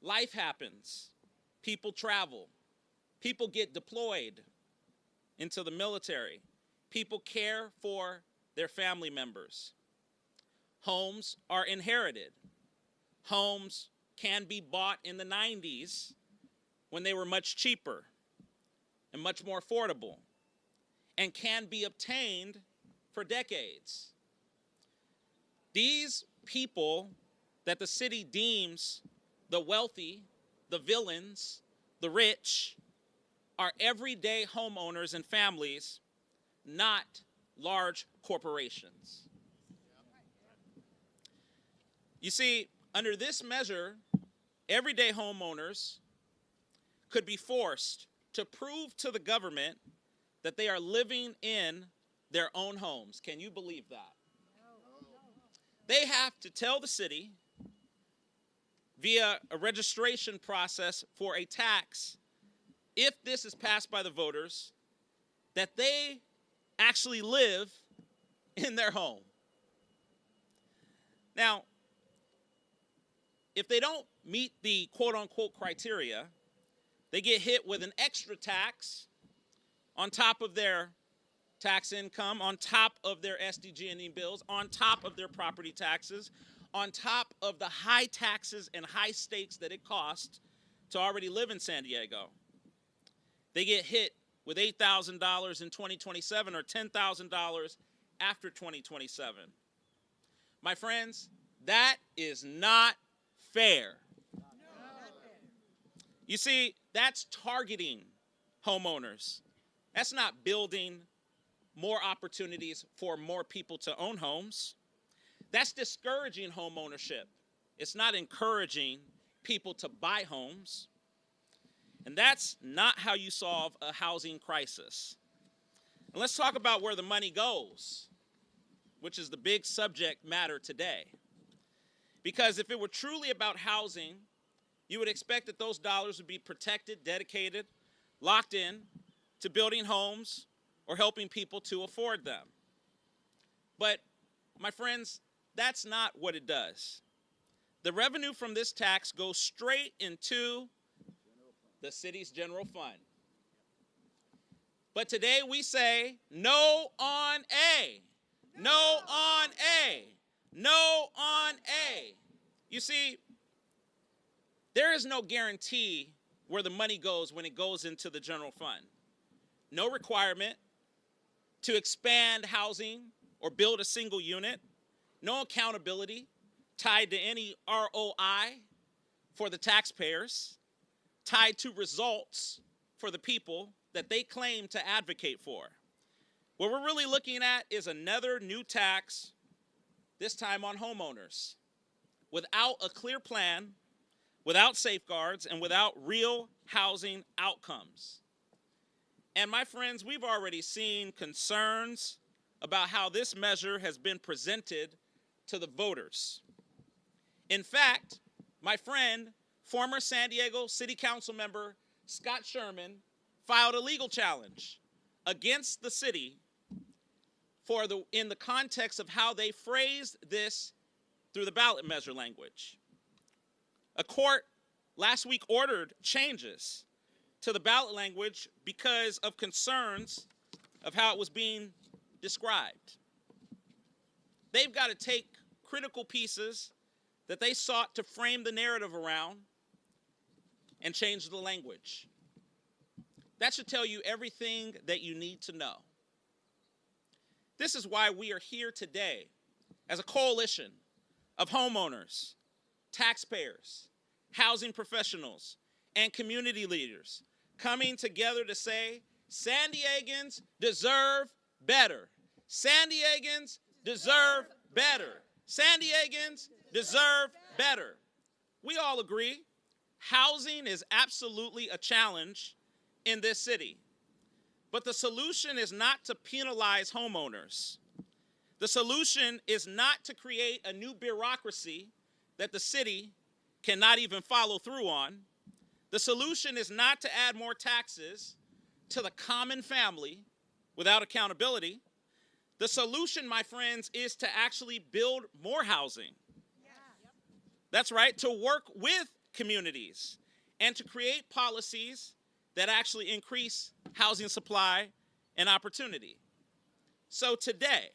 Life happens. People travel. People get deployed into the military. People care for their family members. Homes are inherited. Homes can be bought in the 90s when they were much cheaper and much more affordable, and can be obtained for decades. These people that the city deems the wealthy, the villains, the rich, are everyday homeowners and families, not large corporations. You see, under this measure, everyday homeowners could be forced to prove to the government that they are living in their own homes. Can you believe that? They have to tell the city via a registration process for a tax, if this is passed by the voters, that they actually live in their home. Now, if they don't meet the quote-unquote criteria, they get hit with an extra tax on top of their tax income, on top of their SDG&E bills, on top of their property taxes, on top of the high taxes and high stakes that it costs to already live in San Diego. They get hit with $8,000 in 2027 or $10,000 after 2027. My friends, that is not fair. You see, that's targeting homeowners. That's not building more opportunities for more people to own homes. That's discouraging home ownership. It's not encouraging people to buy homes. And that's not how you solve a housing crisis. And let's talk about where the money goes, which is the big subject matter today. Because if it were truly about housing, you would expect that those dollars would be protected, dedicated, locked in to building homes or helping people to afford them. But, my friends, that's not what it does. The revenue from this tax goes straight into the city's general fund. But today we say, no on A. No on A. No on A. You see, there is no guarantee where the money goes when it goes into the general fund. No requirement to expand housing or build a single unit. No accountability tied to any ROI for the taxpayers, tied to results for the people that they claim to advocate for. What we're really looking at is another new tax, this time on homeowners, without a clear plan, without safeguards, and without real housing outcomes. And my friends, we've already seen concerns about how this measure has been presented to the voters. In fact, my friend, former San Diego City Council member Scott Sherman, filed a legal challenge against the city in the context of how they phrased this through the ballot measure language. A court last week ordered changes to the ballot language because of concerns of how it was being described. They've got to take critical pieces that they sought to frame the narrative around and change the language. That should tell you everything that you need to know. This is why we are here today as a coalition of homeowners, taxpayers, housing professionals, and community leaders coming together to say, San Diegans deserve better. San Diegans deserve better. San Diegans deserve better. We all agree housing is absolutely a challenge in this city. But the solution is not to penalize homeowners. The solution is not to create a new bureaucracy that the city cannot even follow through on. The solution is not to add more taxes to the common family without accountability. The solution, my friends, is to actually build more housing. Yeah. That's right, to work with communities and to create policies that actually increase housing supply and opportunity. So today,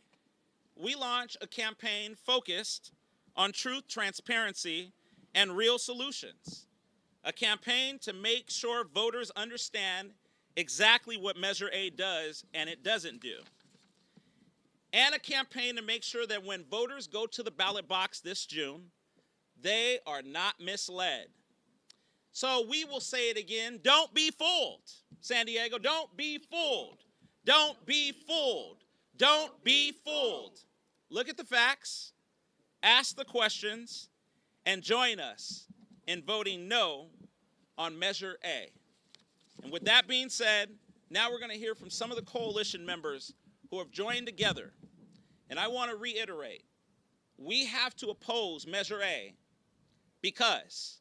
we launch a campaign focused on truth, transparency, and real solutions. A campaign to make sure voters understand exactly what Measure A does and it doesn't do. And a campaign to make sure that when voters go to the ballot box this June, they are not misled. So we will say it again, don't be fooled. San Diego, don't be fooled. Don't be fooled. Don't be fooled. Look at the facts, ask the questions, and join us in voting no on Measure A. And with that being said, now we're going to hear from some of the coalition members who have joined together. And I want to reiterate, we have to oppose Measure A because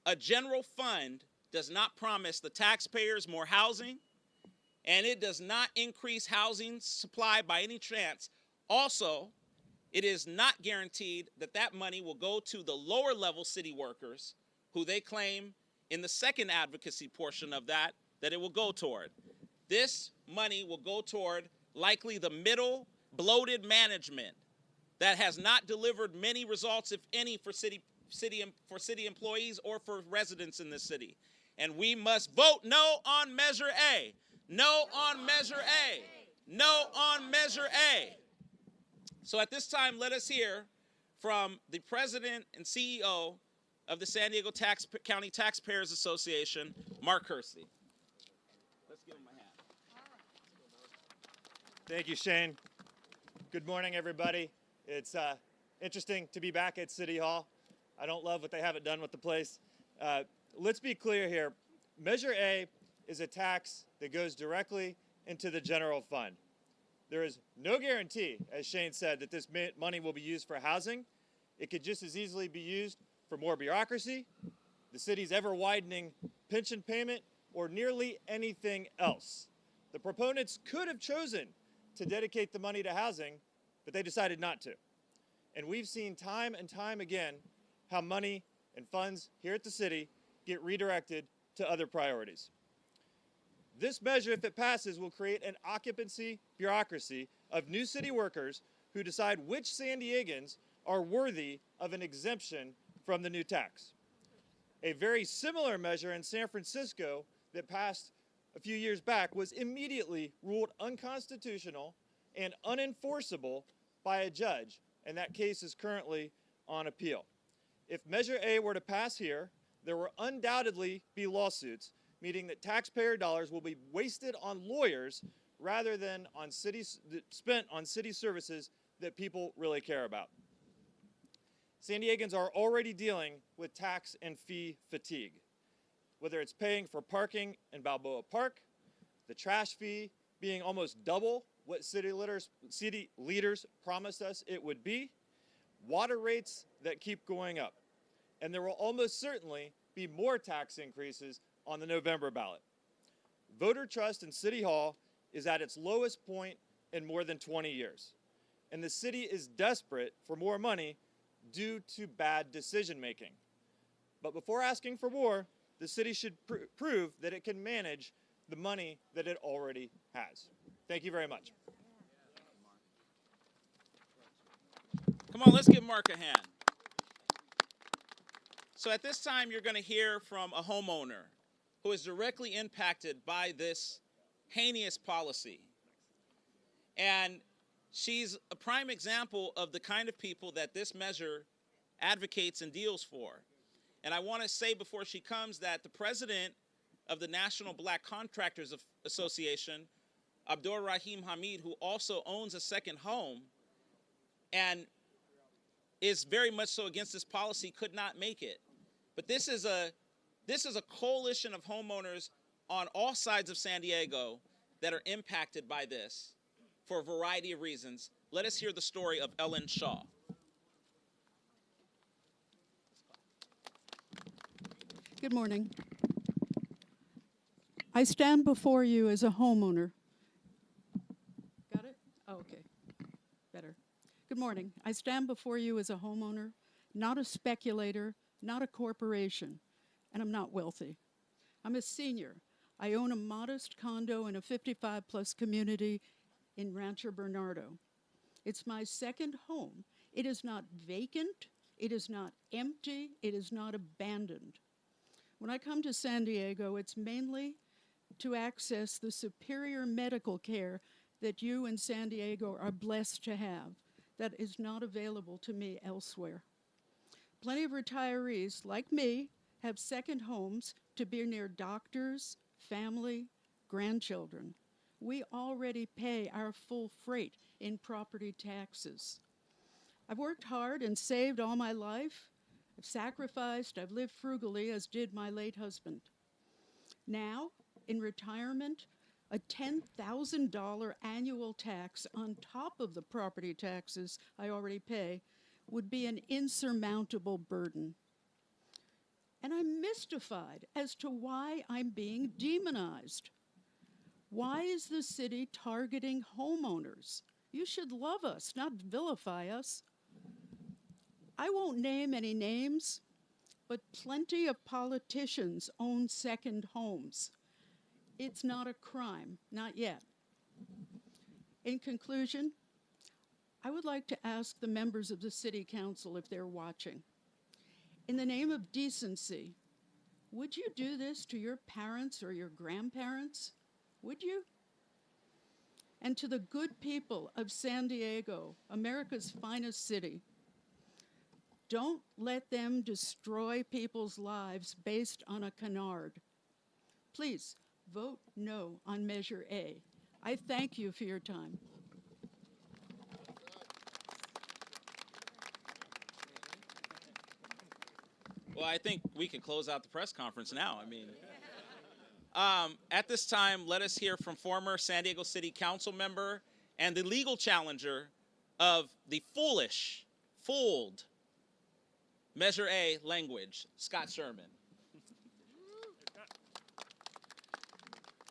a general fund does not promise the taxpayers more housing, and it does not increase housing supply by any chance. Also, it is not guaranteed that that money will go to the lower level city workers who they claim in the second advocacy portion of that it will go toward. This money will go toward likely the middle bloated management that has not delivered many results, if any, for city employees or for residents in this city. And we must vote no on Measure A. No on Measure A. No on Measure A. So at this time, let us hear from the president and CEO of the San Diego County Taxpayers Association, Mark Kersey. Let's give him a hand. Thank you, Shane. Good morning, everybody. It's interesting to be back at City Hall. I don't love what they haven't done with the place. Let's be clear here. Measure A is a tax that goes directly into the general fund. There is no guarantee, as Shane said, that this money will be used for housing. It could just as easily be used for more bureaucracy, the city's ever-widening pension payment, or nearly anything else. The proponents could have chosen to dedicate the money to housing, but they decided not to. And we've seen time and time again how money and funds here at the city get redirected to other priorities. This measure, if it passes, will create an occupancy bureaucracy of new city workers who decide which San Diegans are worthy of an exemption from the new tax. A very similar measure in San Francisco that passed a few years back was immediately ruled unconstitutional and unenforceable by a judge, and that case is currently on appeal. If Measure A were to pass here, there will undoubtedly be lawsuits, meaning that taxpayer dollars will be wasted on lawyers rather than on spent on city services that people really care about. San Diegans are already dealing with tax and fee fatigue, whether it's paying for parking in Balboa Park, the trash fee being almost double what city leaders promised us it would be, water rates that keep going up. And there will almost certainly be more tax increases on the November ballot. Voter trust in City Hall is at its lowest point in more than 20 years. And the city is desperate for more money due to bad decision making. But before asking for more, the city should prove that it can manage the money that it already has. Thank you very much. Come on, let's give Mark a hand. So at this time, you're going to hear from a homeowner who is directly impacted by this heinous policy. And she's a prime example of the kind of people that this measure advocates and deals for. And I want to say before she comes that the president of the National Black Contractors Association, Abdur Rahim Hamid, who also owns a second home and is very much so against this policy, could not make it. But this is a coalition of homeowners on all sides of San Diego that are impacted by this for a variety of reasons. Let us hear the story of Ellen Shaw. Good morning. I stand before you as a homeowner. Got it? Oh, okay. Better. Good morning. I stand before you as a homeowner, not a speculator, not a corporation. and I'm not wealthy. I'm a senior. I own a modest condo in a 55-plus community in Rancho Bernardo. It's my second home. It is not vacant. It is not empty. It is not abandoned. When I come to San Diego, it's mainly to access the superior medical care that you in San Diego are blessed to have that is not available to me elsewhere. Plenty of retirees, like me, have second homes to be near doctors, family, grandchildren. We already pay our full freight in property taxes. I've worked hard and saved all my life. I've sacrificed, I've lived frugally, as did my late husband. Now, in retirement, a $10,000 annual tax on top of the property taxes I already pay would be an insurmountable burden. And I'm mystified as to why I'm being demonized. Why is the city targeting homeowners? You should love us, not vilify us. I won't name any names, but plenty of politicians own second homes. It's not a crime, not yet. In conclusion, I would like to ask the members of the City Council if they're watching. In the name of decency, would you do this to your parents or your grandparents? Would you? And to the good people of San Diego, America's finest city, don't let them destroy people's lives based on a canard. Please vote no on Measure A. I thank you for your time. Well, I think we can close out the press conference now. I mean, at this time, let us hear from former San Diego City Council member and the legal challenger of the fooled Measure A language, Scott Sherman.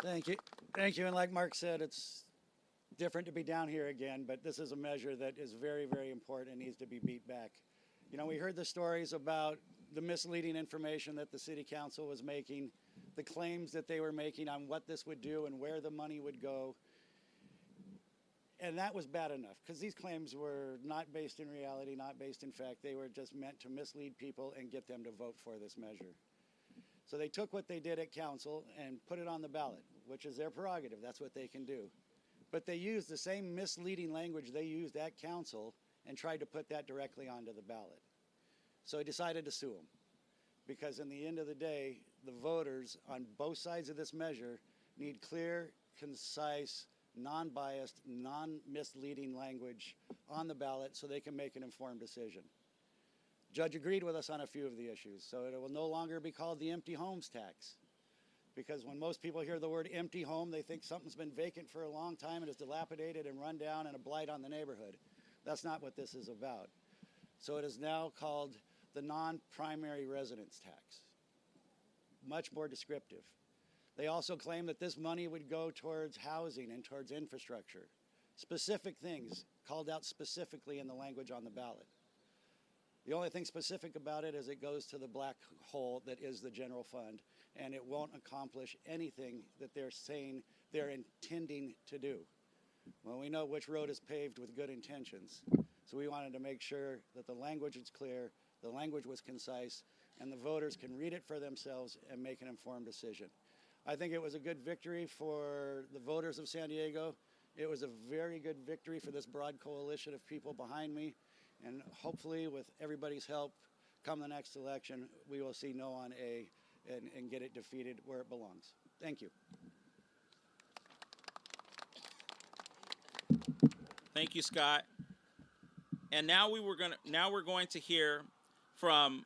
Thank you. Thank you. And like Mark said, it's different to be down here again, but this is a measure that is very, very important and needs to be beat back. You know, we heard the stories about the misleading information that the city council was making, the claims that they were making on what this would do and where the money would go. And that was bad enough because these claims were not based in reality, not based in fact. They were just meant to mislead people and get them to vote for this measure. So they took what they did at council and put it on the ballot, which is their prerogative. That's what they can do. But they used the same misleading language they used at council and tried to put that directly onto the ballot. So he decided to sue them because in the end of the day, the voters on both sides of this measure need clear, concise, non-biased, non-misleading language on the ballot so they can make an informed decision. Judge agreed with us on a few of the issues, so it will no longer be called the empty homes tax. Because when most people hear the word empty home, they think something's been vacant for a long time and is dilapidated and run down and a blight on the neighborhood. That's not what this is about. So it is now called the non-primary residence tax. Much more descriptive. They also claim that this money would go towards housing and towards infrastructure. Specific things called out specifically in the language on the ballot. The only thing specific about it is it goes to the black hole that is the general fund, and it won't accomplish anything that they're saying they're intending to do. Well, we know which road is paved with good intentions. So we wanted to make sure that the language is clear, the language was concise, and the voters can read it for themselves and make an informed decision. I think it was a good victory for the voters of San Diego. It was a very good victory for this broad coalition of people behind me. And hopefully, with everybody's help, come the next election, we will see no on A and get it defeated where it belongs. Thank you. Thank you, Scott. And now we're going to hear from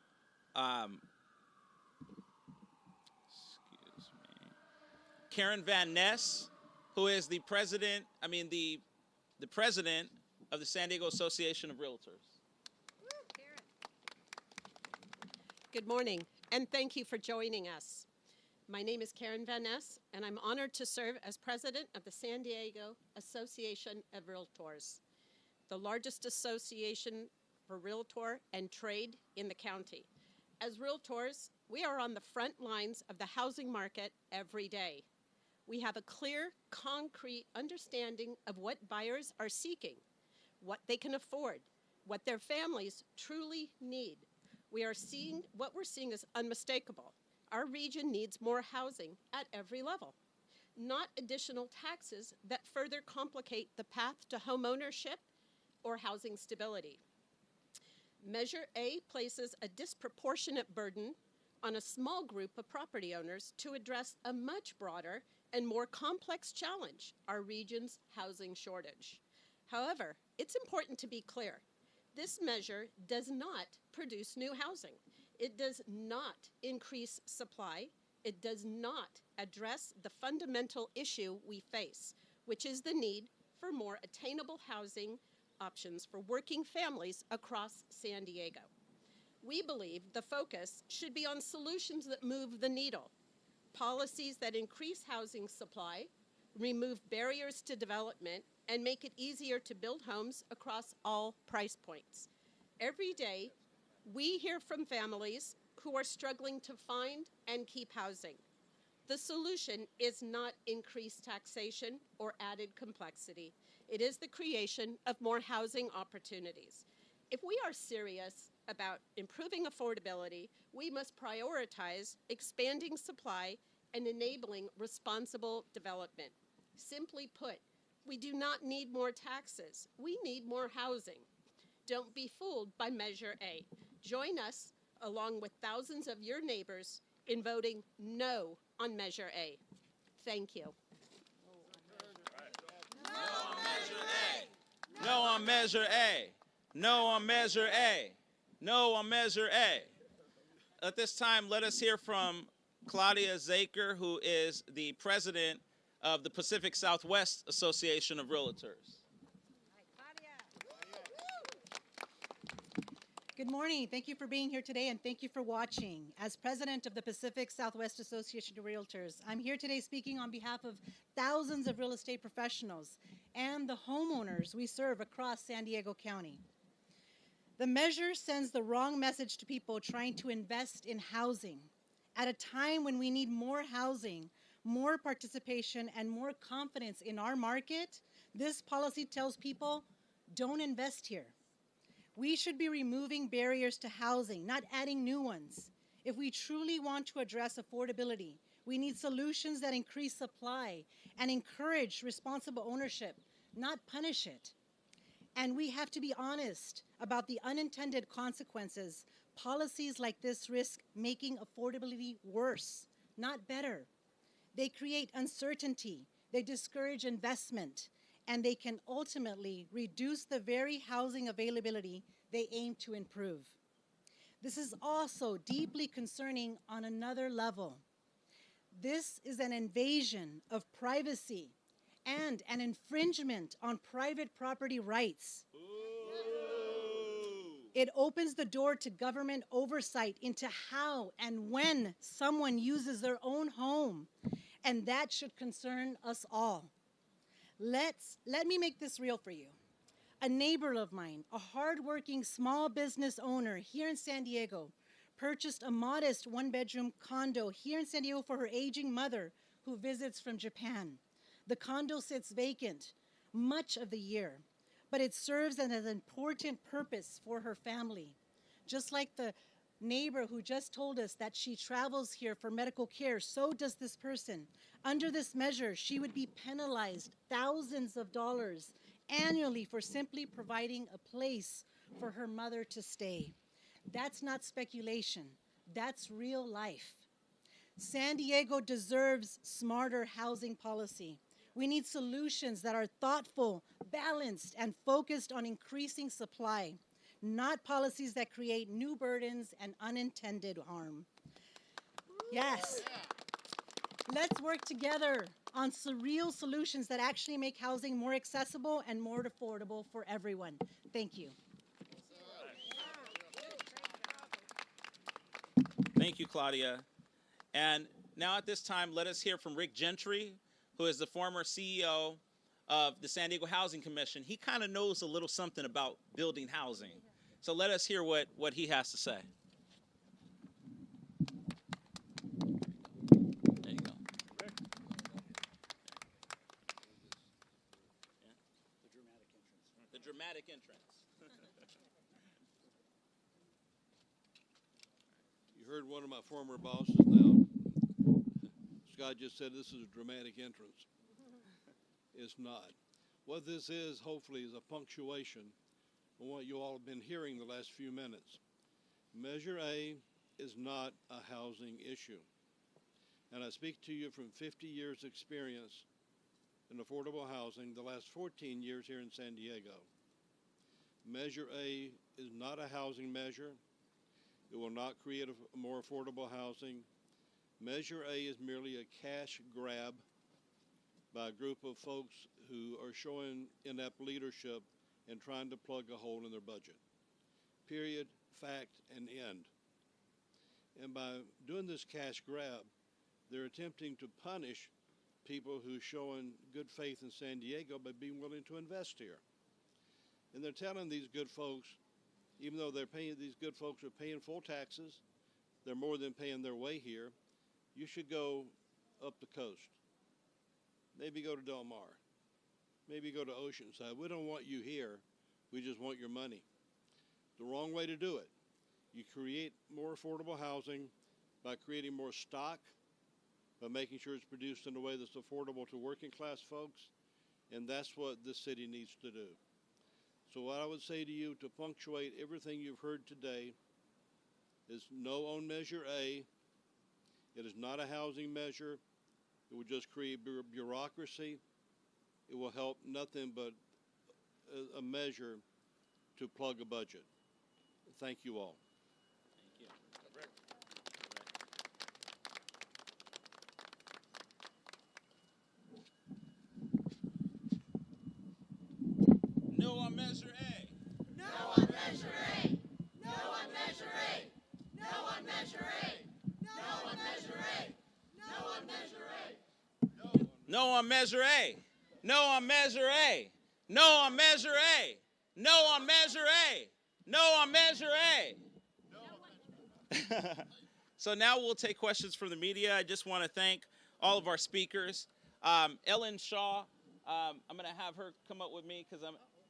Karen Van Ness, who is the president of the San Diego Association of Realtors. Good morning, and thank you for joining us. My name is Karen Van Ness, and I'm honored to serve as president of the San Diego Association of Realtors, the largest association for realtor and trade in the county. As realtors, we are on the front lines of the housing market every day. We have a clear, concrete understanding of what buyers are seeking, what they can afford, what their families truly need. What we're seeing is unmistakable. Our region needs more housing at every level, not additional taxes that further complicate the path to home ownership or housing stability. Measure A places a disproportionate burden on a small group of property owners to address a much broader and more complex challenge, our region's housing shortage. However, it's important to be clear. This measure does not produce new housing. It does not increase supply. It does not address the fundamental issue we face, which is the need for more attainable housing options for working families across San Diego. We believe the focus should be on solutions that move the needle, policies that increase housing supply, remove barriers to development, and make it easier to build homes across all price points. Every day, we hear from families who are struggling to find and keep housing. The solution is not increased taxation or added complexity. It is the creation of more housing opportunities. If we are serious about improving affordability, we must prioritize expanding supply and enabling responsible development. Simply put, we do not need more taxes. We need more housing. Don't be fooled by Measure A. Join us, along with thousands of your neighbors, in voting no on Measure A. Thank you. No on Measure A. No on Measure A. No on Measure A. At this time, let us hear from Claudia Zaker, who is the president of the Pacific Southwest Association of Realtors. Good morning. Thank you for being here today, and thank you for watching. As president of the Pacific Southwest Association of Realtors, I'm here today speaking on behalf of thousands of real estate professionals and the homeowners we serve across San Diego County. The measure sends the wrong message to people trying to invest in housing. At a time when we need more housing, more participation, and more confidence in our market, this policy tells people, don't invest here. We should be removing barriers to housing, not adding new ones. If we truly want to address affordability, we need solutions that increase supply and encourage responsible ownership, not punish it. And we have to be honest about the unintended consequences. Policies like this risk making affordability worse, not better. They create uncertainty, they discourage investment, and they can ultimately reduce the very housing availability they aim to improve. This is also deeply concerning on another level. This is an invasion of privacy and an infringement on private property rights. It opens the door to government oversight into how and when someone uses their own home, and that should concern us all. Let me make this real for you. A neighbor of mine, a hardworking small business owner here in San Diego, purchased a modest one-bedroom condo here in San Diego for her aging mother who visits from Japan. The condo sits vacant much of the year, but it serves as an important purpose for her family. Just like the neighbor who just told us that she travels here for medical care, so does this person. Under this measure, she would be penalized thousands of dollars annually for simply providing a place for her mother to stay. That's not speculation. That's real life. San Diego deserves smarter housing policy. We need solutions that are thoughtful, balanced, and focused on increasing supply, not policies that create new burdens and unintended harm. Yes. Let's work together on real solutions that actually make housing more accessible and more affordable for everyone. Thank you. Thank you, Claudia. And now at this time, let us hear from Rick Gentry, who is the former CEO of the San Diego Housing Commission. He kind of knows a little something about building housing. So let us hear what he has to say. dramatic entrance. You heard one of my former bosses now. Scott just said this is a dramatic entrance. It's not. What this is, hopefully, is a punctuation on what you all have been hearing the last few minutes. Measure A is not a housing issue. And I speak to you from 50 years experience in affordable housing, the last 14 years here in San Diego. Measure A is not a housing measure. It will not create a more affordable housing. Measure A is merely a cash grab by a group of folks who are showing inept leadership and trying to plug a hole in their budget. Period, fact, and end. And by doing this cash grab, they're attempting to punish people who are showing good faith in San Diego by being willing to invest here. And they're telling these good folks, even though these good folks are paying full taxes, they're more than paying their way here, you should go up the coast. Maybe go to Del Mar. Maybe go to Oceanside. We don't want you here. We just want your money. The wrong way to do it. You create more affordable housing by creating more stock, by making sure it's produced in a way that's affordable to working class folks, and that's what this city needs to do. So what I would say to you to punctuate everything you've heard today is no on Measure A. It is not a housing measure. It will just create bureaucracy. It will help nothing but a measure to plug a budget. Thank you all. Thank you. No on Measure A. No on Measure A. No on Measure A. No on Measure A. No on Measure A. No on Measure A. No on Measure A. No on Measure A. No on Measure A. No on Measure A. No on Measure A. So now we'll take questions from the media. I just want to thank all of our speakers. Ellen Shaw, I'm going to have her come up with me because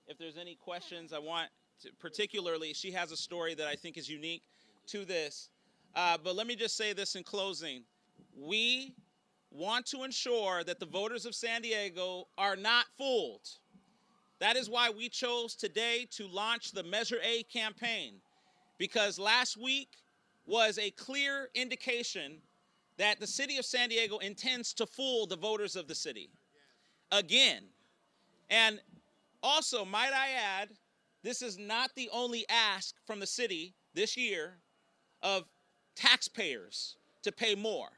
if there's any questions I want to, particularly, she has a story that I think is unique to this. But let me just say this in closing. We want to ensure that the voters of San Diego are not fooled. That is why we chose today to launch the Measure A campaign, because last week was a clear indication that the city of San Diego intends to fool the voters of the city again. And also, might I add, this is not the only ask from the city this year of taxpayers to pay more.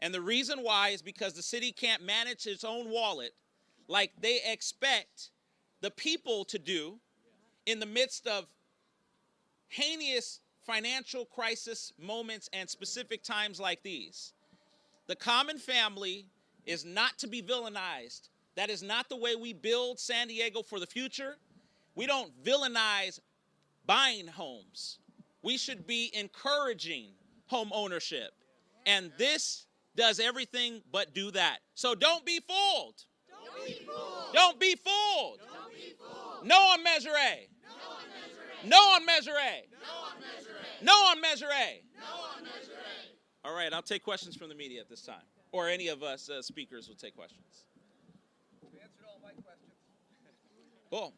And the reason why is because the city can't manage its own wallet like they expect the people to do in the midst of heinous financial crisis moments and specific times like these. The common family is not to be villainized. That is not the way we build San Diego for the future. We don't villainize buying homes. We should be encouraging home ownership. And this does everything but do that. So don't be fooled. Don't be fooled. Don't be fooled. Don't be fooled. No on Measure A. No on Measure A. No on Measure A. No on Measure A. No on Measure A. No on Measure A. All right, I'll take questions from the media at this time. Or any of us speakers will take questions. You answered all my questions. Cool.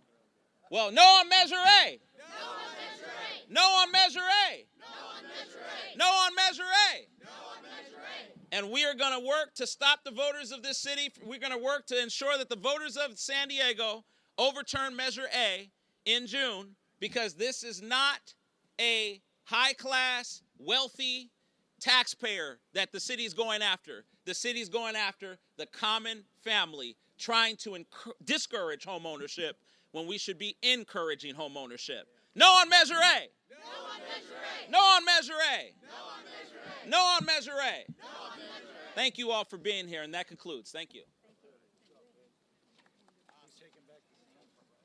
Well, no on Measure A. No on Measure A. No on Measure A. No on Measure A. No on Measure A. No on Measure A. And we are going to work to stop the voters of this city. We're going to work to ensure that the voters of San Diego overturn Measure A in June, because this is not a high-class, wealthy taxpayer that the city's going after. The city's going after the common family, trying to discourage home ownership when we should be encouraging home ownership. No on Measure A. No on Measure A. No on Measure A. No on Measure A. No on Measure A. No on Measure A. Thank you all for being here, and that concludes. Thank you.